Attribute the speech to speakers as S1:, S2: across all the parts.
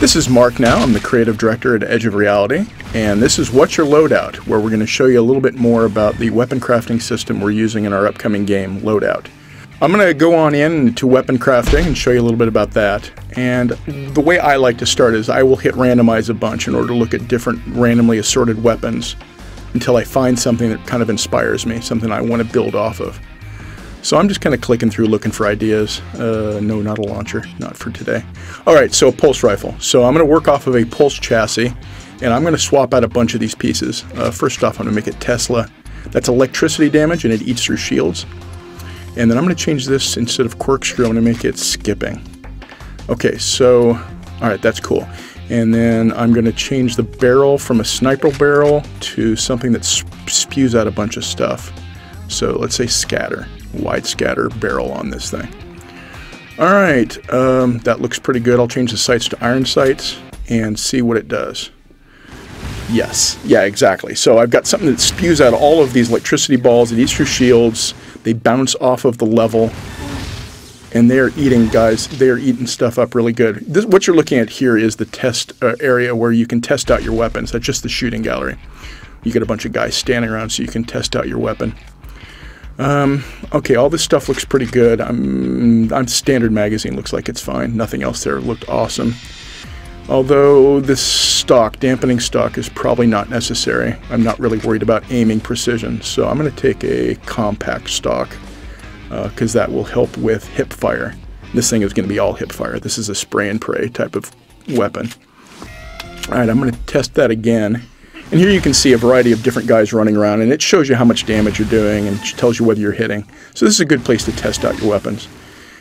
S1: This is Mark now. I'm the creative director at Edge of Reality, and this is What's Your Loadout, where we're going to show you a little bit more about the weapon crafting system we're using in our upcoming game, Loadout. I'm going to go on into weapon crafting and show you a little bit about that. And the way I like to start is I will hit randomize a bunch in order to look at different randomly assorted weapons until I find something that kind of inspires me, something I want to build off of. So I'm just kind of clicking through looking for ideas. No, not a launcher, not for today. Alright, so a pulse rifle. So I'm going to work off of a pulse chassis, and I'm going to swap out a bunch of these pieces. First off, I'm going to make it Tesla. That's electricity damage, and it eats through shields. And then I'm going to change this, instead of corkscrew, I'm going to make it skipping. Okay, so, alright, that's cool. And then I'm going to change the barrel from a sniper barrel to something that spews out a bunch of stuff. So let's say scatter. Wide scatter barrel on this thing. Alright, that looks pretty good. I'll change the sights to iron sights and see what it does. Yes, yeah, exactly. So I've got something that spews out all of these electricity balls. It eats through shields. They bounce off of the level. And they're eating, guys, they're eating stuff up really good. What you're looking at here is the test area where you can test out your weapons. That's just the shooting gallery. You get a bunch of guys standing around so you can test out your weapon. Okay, all this stuff looks pretty good. I'm standard magazine looks like it's fine. Nothing else there looked awesome. Although this stock, dampening stock, is probably not necessary. I'm not really worried about aiming precision, so I'm going to take a compact stock because that will help with hip fire. This thing is going to be all hip fire. This is a spray and pray type of weapon. Alright, I'm going to test that again. And here you can see a variety of different guys running around, and it shows you how much damage you're doing and tells you whether you're hitting. So this is a good place to test out your weapons.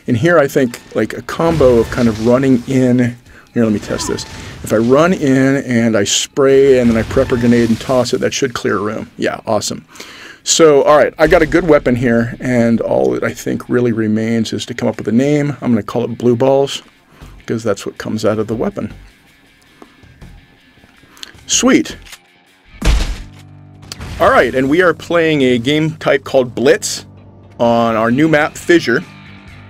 S1: And here I think like a combo of kind of running in. Here, let me test this. If I run in and I spray and then I prep a grenade and toss it, that should clear a room. Yeah, awesome. So, alright, I got a good weapon here, and all that I think really remains is to come up with a name. I'm going to call it Blue Balls, because that's what comes out of the weapon. Sweet. Alright, and we are playing a game type called Blitz on our new map, Fissure.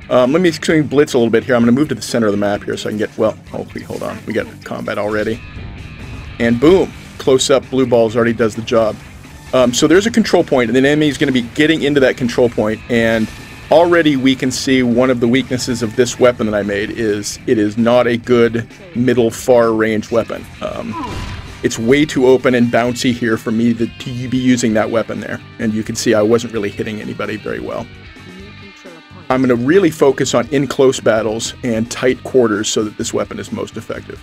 S1: Let me explain Blitz a little bit here. I'm going to move to the center of the map here so I can get, well, oh, hold on. We got combat already. And boom, close-up Blue Balls already does the job. So there's a control point, and the enemy is going to be getting into that control point, and already we can see one of the weaknesses of this weapon that I made is it is not a good middle far range weapon. It's way too open and bouncy here for me to be using that weapon there. And you can see I wasn't really hitting anybody very well. I'm going to really focus on in-close battles and tight quarters so that this weapon is most effective.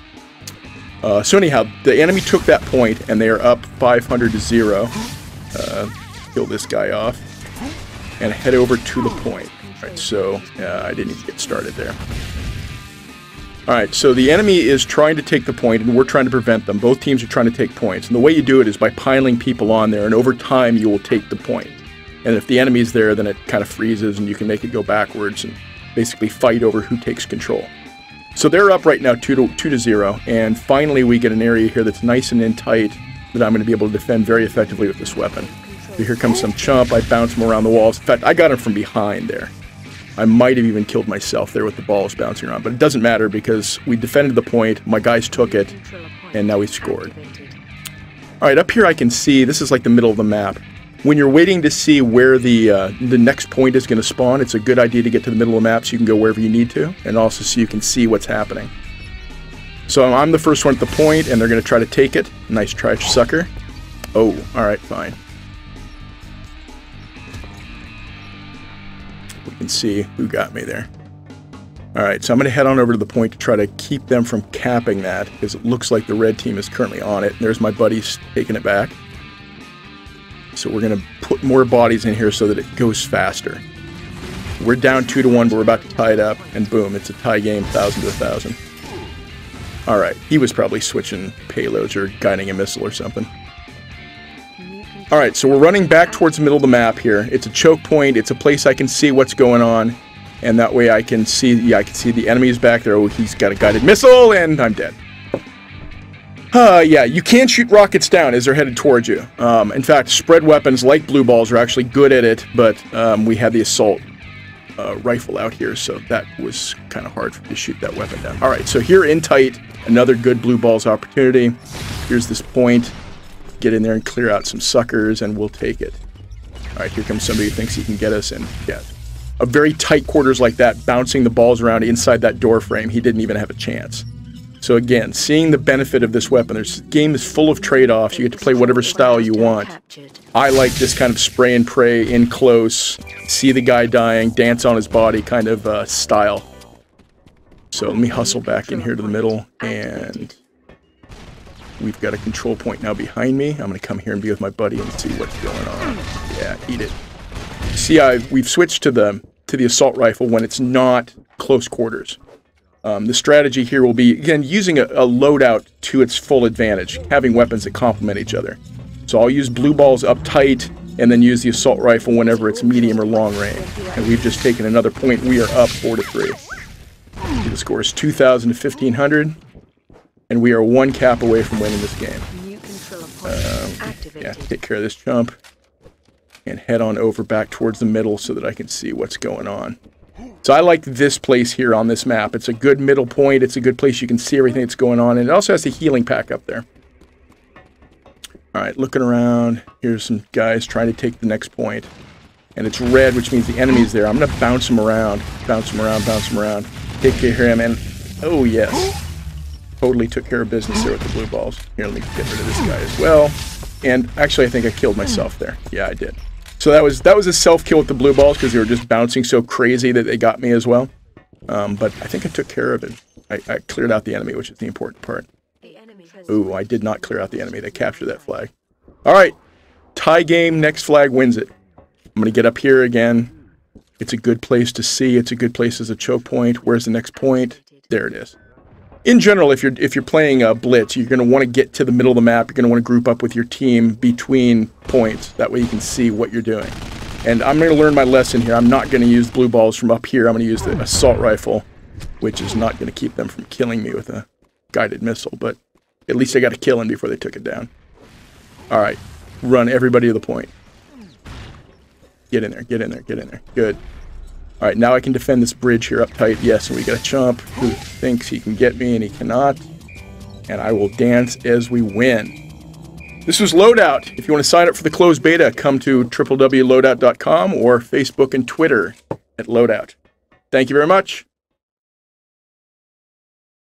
S1: So anyhow, the enemy took that point and they are up 500 to 0. Kill this guy off and head over to the point. All right, so I didn't even get started there. Alright, so the enemy is trying to take the point, and we're trying to prevent them. Both teams are trying to take points. And the way you do it is by piling people on there, and over time you will take the point. And if the enemy's there, then it kind of freezes, and you can make it go backwards and basically fight over who takes control. So they're up right now 2 to 0, and finally we get an area here that's nice and in tight that I'm going to be able to defend very effectively with this weapon. So here comes some chump. I bounce him around the walls. In fact, I got him from behind there. I might have even killed myself there with the balls bouncing around, but it doesn't matter because we defended the point, my guys took it, and now we scored. Alright, up here I can see, this is like the middle of the map. When you're waiting to see where the next point is going to spawn, it's a good idea to get to the middle of the map so you can go wherever you need to, and also so you can see what's happening. So I'm the first one at the point, and they're going to try to take it. Nice try, sucker. Oh, alright, fine. We can see who got me there. Alright, so I'm going to head on over to the point to try to keep them from capping that, because it looks like the red team is currently on it. There's my buddies taking it back. So we're going to put more bodies in here so that it goes faster. We're down 2 to 1, but we're about to tie it up, and boom, it's a tie game, 1,000 to 1,000. Alright, he was probably switching payloads or guiding a missile or something. Alright, so we're running back towards the middle of the map here. It's a choke point, it's a place I can see what's going on, and that way I can see, yeah, I can see the enemy's back there. Oh, he's got a guided missile, and I'm dead. Yeah, you can shoot rockets down as they're headed towards you. In fact, spread weapons like Blue Balls are actually good at it, but we had the assault. rifle out here, so that was kind of hard for me to shoot that weapon down. All right, so here in tight, another good blue balls opportunity. Here's this point. Get in there and clear out some suckers, and we'll take it. All right, here comes somebody who thinks he can get us, and yeah, a very tight quarters like that, bouncing the balls around inside that door frame, he didn't even have a chance. So again, seeing the benefit of this weapon, this game is full of trade-offs. You get to play whatever style you want. I like this kind of spray and pray in close, see the guy dying, dance on his body kind of style. So let me hustle back in here to the middle, and we've got a control point now behind me. I'm going to come here and be with my buddy and see what's going on. Yeah, eat it. See, we've switched to the assault rifle when it's not close quarters. The strategy here will be, again, using a loadout to its full advantage, having weapons that complement each other. So I'll use blue balls up tight, and then use the assault rifle whenever it's medium or long range. And we've just taken another point. We are up 4-3. The score is 2,000 to 1,500, and we are one cap away from winning this game. Yeah, take care of this chump, and head on over back towards the middle so that I can see what's going on. So I like this place here on this map. It's a good middle point. It's a good place you can see everything that's going on. And it also has the healing pack up there. Alright, looking around. Here's some guys trying to take the next point. And it's red, which means the enemy's there. I'm going to bounce him around. Bounce him around, bounce him around. Take care of him, and oh yes. Totally took care of business there with the blue balls. Here, let me get rid of this guy as well. And actually, I think I killed myself there. Yeah, I did. So that was a self-kill with the blue balls because they were just bouncing so crazy that they got me as well. But I think I took care of it. I cleared out the enemy, which is the important part. Ooh, I did not clear out the enemy. They captured that flag. All right, tie game. Next flag wins it. I'm going to get up here again. It's a good place to see. It's a good place as a choke point. Where's the next point? There it is. In general, if you're playing a blitz, you're going to want to get to the middle of the map. You're going to want to group up with your team between points. That way you can see what you're doing. And I'm going to learn my lesson here. I'm not going to use blue balls from up here. I'm going to use the assault rifle, which is not going to keep them from killing me with a guided missile. But at least I got a kill in before they took it down. All right, run everybody to the point. Get in there, get in there, get in there. Good. All right, now I can defend this bridge here up tight. Yes, and we got a chump who thinks he can get me, and he cannot. And I will dance as we win. This was Loadout. If you want to sign up for the closed beta, come to www.loadout.com or Facebook and Twitter at Loadout. Thank you very much.